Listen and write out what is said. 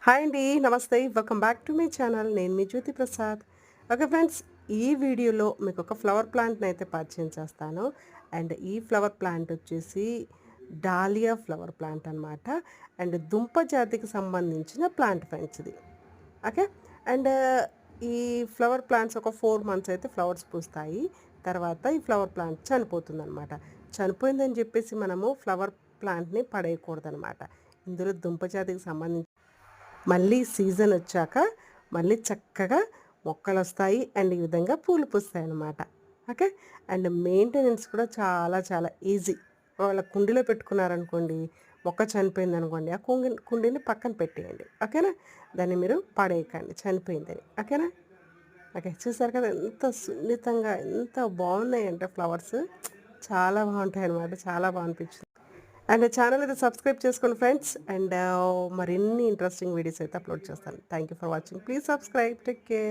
Hi అండి, నమస్తే. Welcome back to my channel. నేను మీ జ్యోతి ప్రసాద్. ఓకే ఫ్రెండ్స్, ఈ వీడియోలో మీకు ఒక ఫ్లవర్ ప్లాంట్ని అయితే పరిచయం చేస్తాను. అండ్ ఈ ఫ్లవర్ ప్లాంట్ వచ్చేసి డాలియా ఫ్లవర్ ప్లాంట్ అనమాట. అండ్ దుంప జాతికి సంబంధించిన ప్లాంట్ ఫ్రెండ్స్ ఇది. ఓకే. అండ్ ఈ ఫ్లవర్ ప్లాంట్స్ ఒక 4 మంత్స్ అయితే ఫ్లవర్స్ పూస్తాయి. తర్వాత ఈ ఫ్లవర్ ప్లాంట్ చనిపోతుంది అనమాట. చనిపోయిందని చెప్పేసి మనము ఫ్లవర్ ప్లాంట్ని పడేయకూడదనమాట. ఇందులో దుంప జాతికి సంబంధించి మళ్ళీ సీజన్ వచ్చాక మళ్ళీ చక్కగా మొక్కలొస్తాయి. అండ్ ఈ విధంగా పూలు పూస్తాయన్నమాట. ఓకే. అండ్ మెయింటెనెన్స్ కూడా చాలా చాలా ఈజీ. ఒకవేళ కుండీలో పెట్టుకున్నారనుకోండి, మొక్క చనిపోయిందనుకోండి, ఆ కుండీని పక్కన పెట్టేయండి. ఓకేనా. దాన్ని మీరు పడేయకండి చనిపోయిందని. ఓకేనా. ఓకే. చూసారు కదా ఎంత సున్నితంగా ఎంత బాగున్నాయంటే ఫ్లవర్స్ చాలా బాగుంటాయన్నమాట. చాలా బాగా అనిపించింది. అండ్ ఛానల్ అయితే సబ్స్క్రైబ్ చేసుకోండి ఫ్రెండ్స్. అండ్ మరిన్ని ఇంట్రెస్టింగ్ వీడియోస్ అయితే అప్లోడ్ చేస్తాను. Thank you for watching. Please subscribe. Take care.